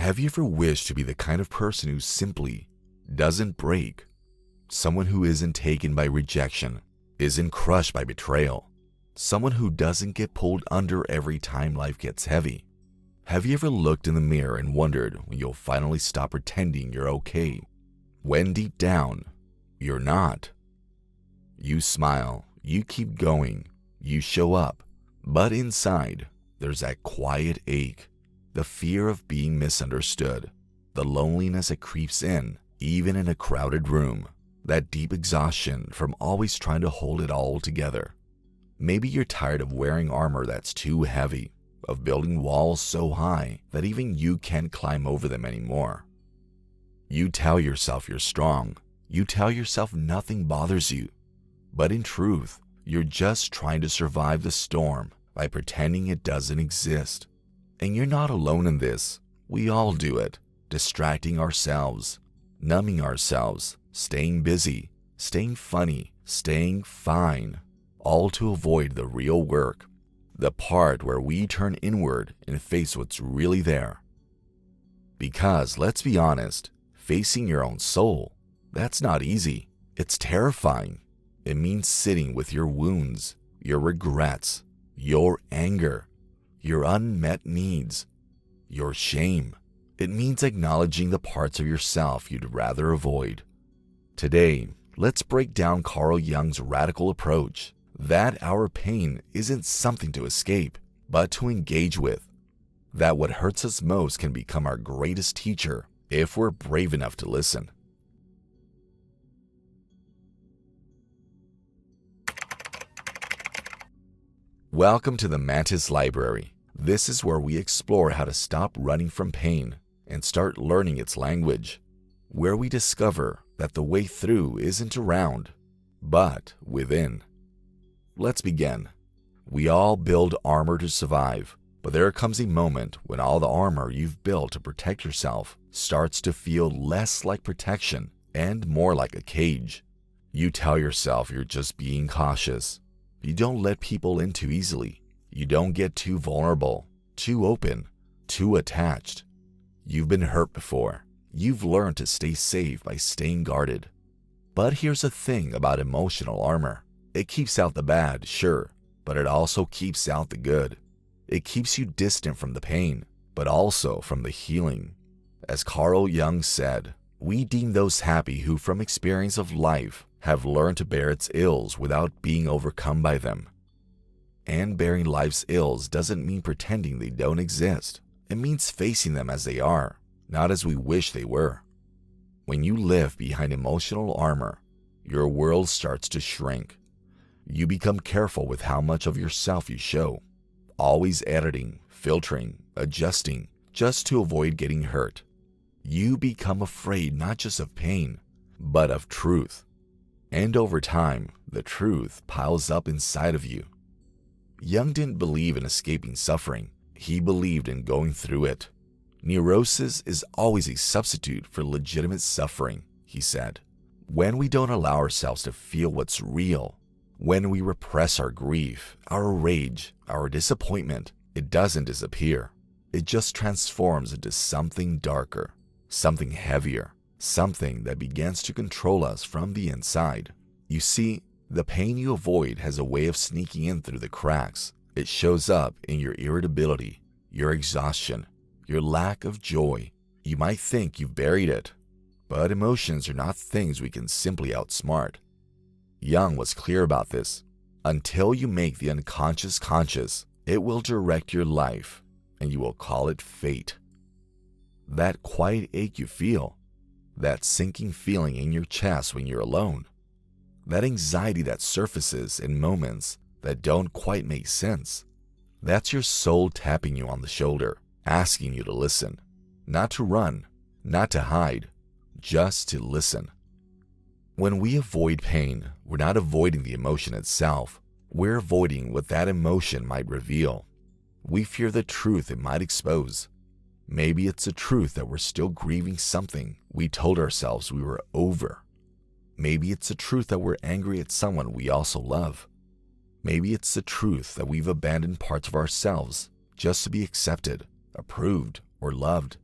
Have you ever wished to be the kind of person who simply doesn't break? Someone who isn't taken by rejection, isn't crushed by betrayal. Someone who doesn't get pulled under every time life gets heavy. Have you ever looked in the mirror and wondered when you'll finally stop pretending you're okay, when deep down, you're not? You smile, you keep going, you show up, but inside, there's that quiet ache, the fear of being misunderstood, the loneliness that creeps in, even in a crowded room, that deep exhaustion from always trying to hold it all together. Maybe you're tired of wearing armor that's too heavy, of building walls so high that even you can't climb over them anymore. You tell yourself you're strong, you tell yourself nothing bothers you, but in truth, you're just trying to survive the storm by pretending it doesn't exist. And you're not alone in this. We all do it, distracting ourselves, numbing ourselves, staying busy, staying funny, staying fine, all to avoid the real work, the part where we turn inward and face what's really there. Because, let's be honest, facing your own soul, that's not easy. It's terrifying. It means sitting with your wounds, your regrets, your anger, your unmet needs, your shame. It means acknowledging the parts of yourself you'd rather avoid. Today, let's break down Carl Jung's radical approach that our pain isn't something to escape, but to engage with. That what hurts us most can become our greatest teacher if we're brave enough to listen. Welcome to the Mantis Library. This is where we explore how to stop running from pain and start learning its language, where we discover that the way through isn't around, but within. Let's begin. We all build armor to survive, but there comes a moment when all the armor you've built to protect yourself starts to feel less like protection and more like a cage. You tell yourself you're just being cautious. You don't let people in too easily. You don't get too vulnerable, too open, too attached. You've been hurt before. You've learned to stay safe by staying guarded. But here's the thing about emotional armor. It keeps out the bad, sure, but it also keeps out the good. It keeps you distant from the pain, but also from the healing. As Carl Jung said, we deem those happy who from experience of life have learned to bear its ills without being overcome by them. And bearing life's ills doesn't mean pretending they don't exist. It means facing them as they are, not as we wish they were. When you live behind emotional armor, your world starts to shrink. You become careful with how much of yourself you show, always editing, filtering, adjusting, just to avoid getting hurt. You become afraid not just of pain, but of truth. And over time, the truth piles up inside of you. Jung didn't believe in escaping suffering. He believed in going through it. Neurosis is always a substitute for legitimate suffering, he said. When we don't allow ourselves to feel what's real, when we repress our grief, our rage, our disappointment, it doesn't disappear. It just transforms into something darker, something heavier, something that begins to control us from the inside. You see, the pain you avoid has a way of sneaking in through the cracks. It shows up in your irritability, your exhaustion, your lack of joy. You might think you've buried it, but emotions are not things we can simply outsmart. Jung was clear about this. Until you make the unconscious conscious, it will direct your life, and you will call it fate. That quiet ache you feel, that sinking feeling in your chest when you're alone, that anxiety that surfaces in moments that don't quite make sense, that's your soul tapping you on the shoulder, asking you to listen, not to run, not to hide, just to listen. When we avoid pain, we're not avoiding the emotion itself. We're avoiding what that emotion might reveal. We fear the truth it might expose. Maybe it's the truth that we're still grieving something we told ourselves we were over. Maybe it's the truth that we're angry at someone we also love. Maybe it's the truth that we've abandoned parts of ourselves just to be accepted, approved, or loved.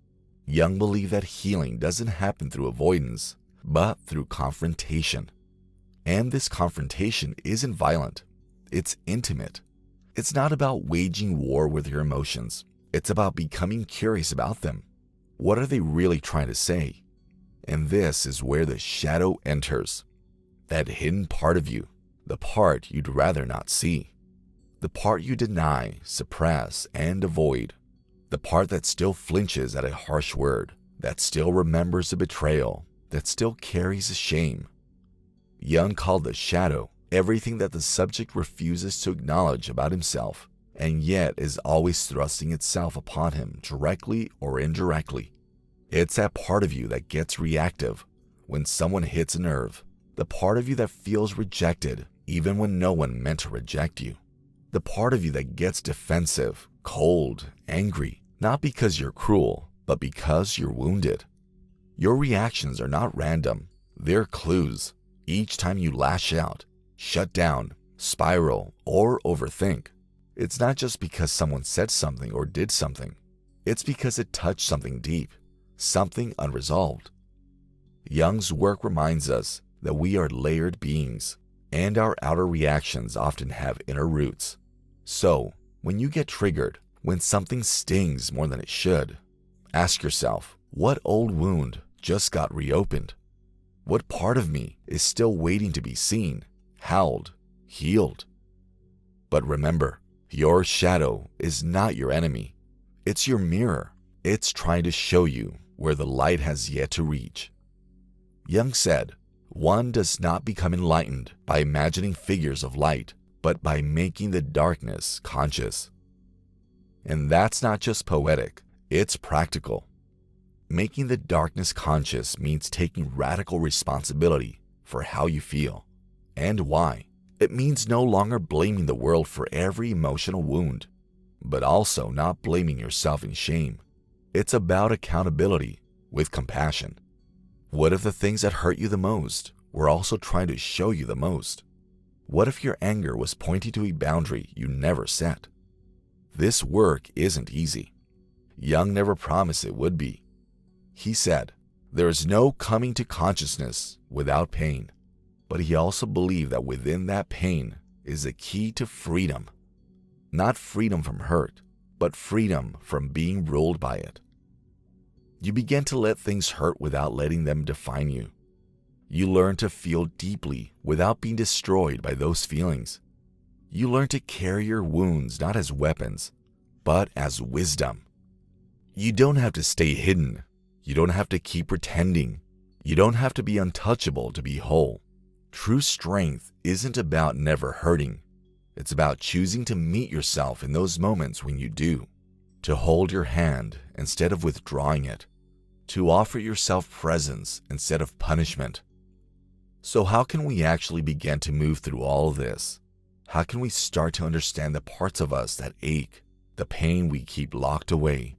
Jung believed that healing doesn't happen through avoidance, but through confrontation. And this confrontation isn't violent. It's intimate. It's not about waging war with your emotions. It's about becoming curious about them. What are they really trying to say? And this is where the shadow enters. That hidden part of you, the part you'd rather not see. The part you deny, suppress, and avoid. The part that still flinches at a harsh word, that still remembers a betrayal, that still carries a shame. Jung called the shadow everything that the subject refuses to acknowledge about himself, and yet is always thrusting itself upon him directly or indirectly. It's that part of you that gets reactive when someone hits a nerve, the part of you that feels rejected even when no one meant to reject you, the part of you that gets defensive, cold, angry, not because you're cruel, but because you're wounded. Your reactions are not random, they're clues. Each time you lash out, shut down, spiral, or overthink, it's not just because someone said something or did something. It's because it touched something deep, something unresolved. Jung's work reminds us that we are layered beings, and our outer reactions often have inner roots. So, when you get triggered, when something stings more than it should, ask yourself, what old wound just got reopened? What part of me is still waiting to be seen, held, healed? But remember, your shadow is not your enemy. It's your mirror. It's trying to show you where the light has yet to reach. Jung said, one does not become enlightened by imagining figures of light, but by making the darkness conscious. And that's not just poetic, it's practical. Making the darkness conscious means taking radical responsibility for how you feel and why. It means no longer blaming the world for every emotional wound, but also not blaming yourself in shame. It's about accountability with compassion. What if the things that hurt you the most were also trying to show you the most? What if your anger was pointing to a boundary you never set? This work isn't easy. Jung never promised it would be. He said, there is no coming to consciousness without pain. But he also believed that within that pain is the key to freedom. Not freedom from hurt, but freedom from being ruled by it. You begin to let things hurt without letting them define you. You learn to feel deeply without being destroyed by those feelings. You learn to carry your wounds not as weapons, but as wisdom. You don't have to stay hidden. You don't have to keep pretending. You don't have to be untouchable to be whole. True strength isn't about never hurting. It's about choosing to meet yourself in those moments when you do, to hold your hand instead of withdrawing it, to offer yourself presence instead of punishment. So how can we actually begin to move through all of this? How can we start to understand the parts of us that ache, the pain we keep locked away,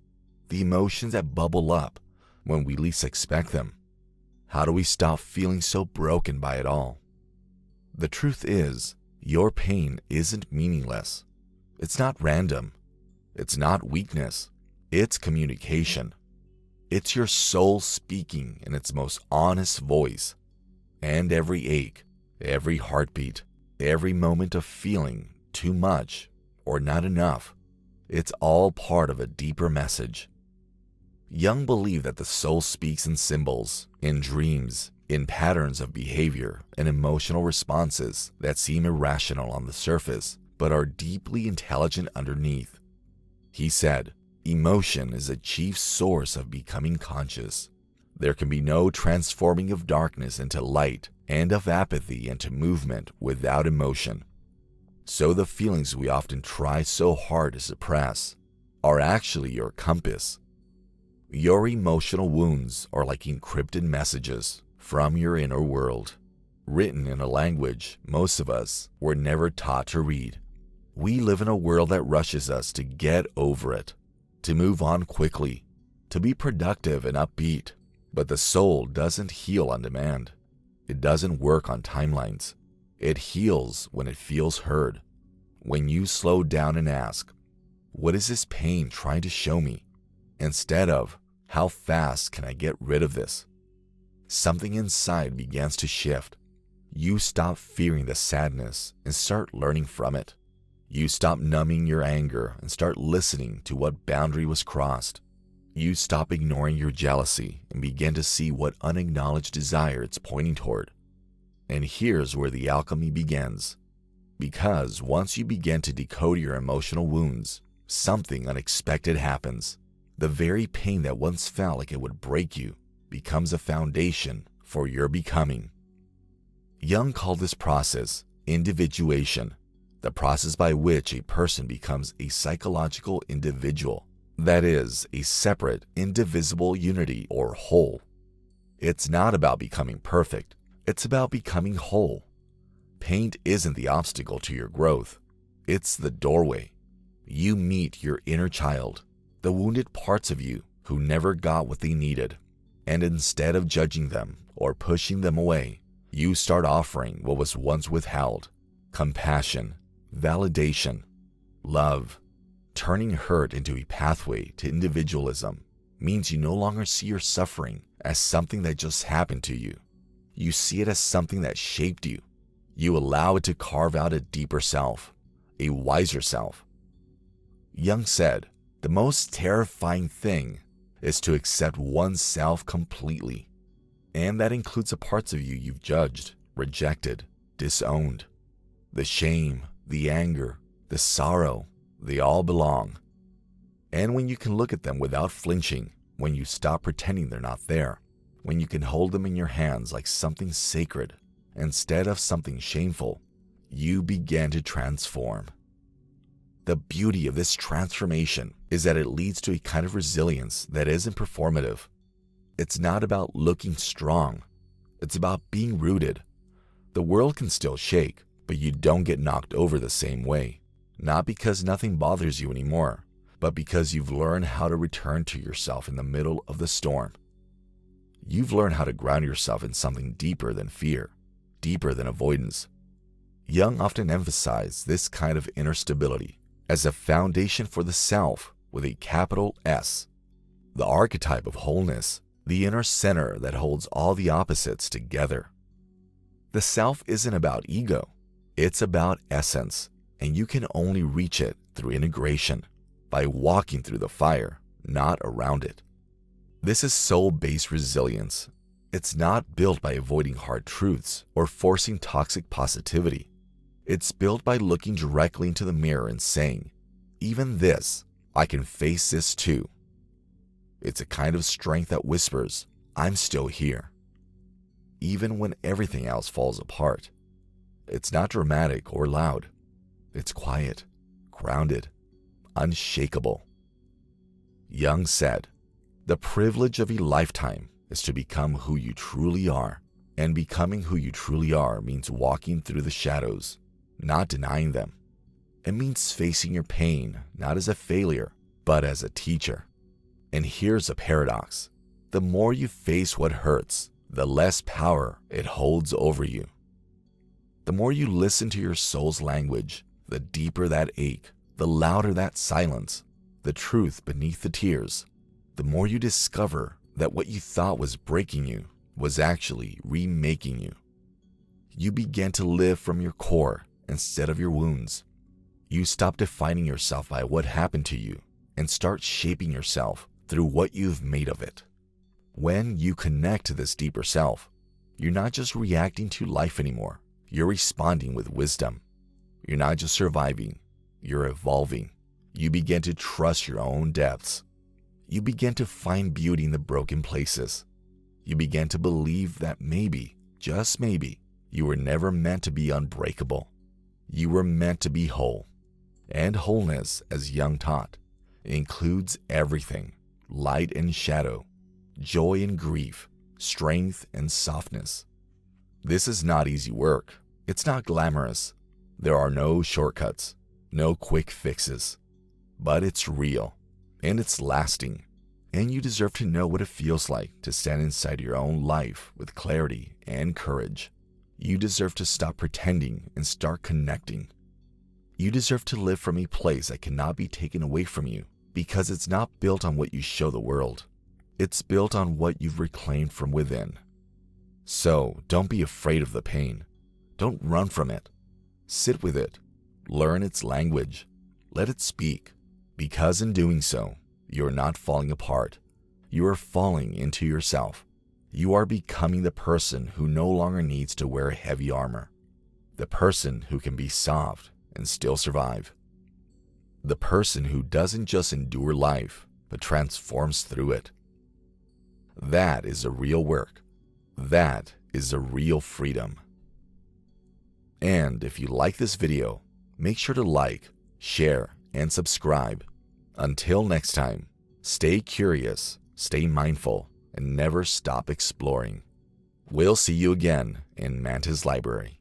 the emotions that bubble up when we least expect them? How do we stop feeling so broken by it all? The truth is, your pain isn't meaningless. It's not random. It's not weakness. It's communication. It's your soul speaking in its most honest voice. And every ache, every heartbeat, every moment of feeling too much or not enough, it's all part of a deeper message. Jung believed that the soul speaks in symbols, in dreams, in patterns of behavior and emotional responses that seem irrational on the surface, but are deeply intelligent underneath. He said, emotion is the chief source of becoming conscious. There can be no transforming of darkness into light and of apathy into movement without emotion. So the feelings we often try so hard to suppress are actually your compass. Your emotional wounds are like encrypted messages from your inner world, written in a language most of us were never taught to read. We live in a world that rushes us to get over it, to move on quickly, to be productive and upbeat. But the soul doesn't heal on demand. It doesn't work on timelines. It heals when it feels heard. When you slow down and ask, what is this pain trying to show me? Instead of, How fast can I get rid of this? Something inside begins to shift. You stop fearing the sadness and start learning from it. You stop numbing your anger and start listening to what boundary was crossed. You stop ignoring your jealousy and begin to see what unacknowledged desire it's pointing toward. And here's where the alchemy begins. Because once you begin to decode your emotional wounds, something unexpected happens. The very pain that once felt like it would break you becomes a foundation for your becoming. Jung called this process individuation, the process by which a person becomes a psychological individual, that is, a separate, indivisible unity or whole. It's not about becoming perfect, it's about becoming whole. Pain isn't the obstacle to your growth, it's the doorway. You meet your inner child, the wounded parts of you who never got what they needed, and instead of judging them or pushing them away, you start offering what was once withheld: compassion, validation, love. Turning hurt into a pathway to individualism means you no longer see your suffering as something that just happened to you. You see it as something that shaped you. You allow it to carve out a deeper self, a wiser self. Jung said, the most terrifying thing is to accept oneself completely. And that includes the parts of you you've judged, rejected, disowned. The shame, the anger, the sorrow, they all belong. And when you can look at them without flinching, when you stop pretending they're not there, when you can hold them in your hands like something sacred instead of something shameful, you begin to transform. The beauty of this transformation is that it leads to a kind of resilience that isn't performative. It's not about looking strong. It's about being rooted. The world can still shake, but you don't get knocked over the same way. Not because nothing bothers you anymore, but because you've learned how to return to yourself in the middle of the storm. You've learned how to ground yourself in something deeper than fear, deeper than avoidance. Jung often emphasized this kind of inner stability as a foundation for the self with a capital S, the archetype of wholeness, the inner center that holds all the opposites together. The self isn't about ego, it's about essence, and you can only reach it through integration, by walking through the fire, not around it. This is soul-based resilience. It's not built by avoiding hard truths or forcing toxic positivity. It's built by looking directly into the mirror and saying, even this, I can face this too. It's a kind of strength that whispers, I'm still here. Even when everything else falls apart. It's not dramatic or loud. It's quiet, grounded, unshakable. Jung said, the privilege of a lifetime is to become who you truly are, and becoming who you truly are means walking through the shadows, not denying them. It means facing your pain not as a failure, but as a teacher. And here's a paradox. The more you face what hurts, the less power it holds over you. The more you listen to your soul's language, the deeper that ache, the louder that silence, the truth beneath the tears, the more you discover that what you thought was breaking you was actually remaking you. You begin to live from your core instead of your wounds. You stop defining yourself by what happened to you and start shaping yourself through what you've made of it. When you connect to this deeper self, you're not just reacting to life anymore. You're responding with wisdom. You're not just surviving, you're evolving. You begin to trust your own depths. You begin to find beauty in the broken places. You begin to believe that maybe, just maybe, you were never meant to be unbreakable. You were meant to be whole. And wholeness, as Jung taught, includes everything: light and shadow, joy and grief, strength and softness. This is not easy work. It's not glamorous. There are no shortcuts, no quick fixes. But it's real, and it's lasting, and you deserve to know what it feels like to stand inside your own life with clarity and courage. You deserve to stop pretending and start connecting. You deserve to live from a place that cannot be taken away from you because it's not built on what you show the world. It's built on what you've reclaimed from within. So don't be afraid of the pain. Don't run from it. Sit with it. Learn its language. Let it speak. Because in doing so, you're not falling apart. You are falling into yourself. You are becoming the person who no longer needs to wear heavy armor. The person who can be soft and still survive. The person who doesn't just endure life, but transforms through it. That is a real work. That is a real freedom. And if you like this video, make sure to like, share, and subscribe. Until next time, stay curious, stay mindful, and never stop exploring. We'll see you again in Mantis Library.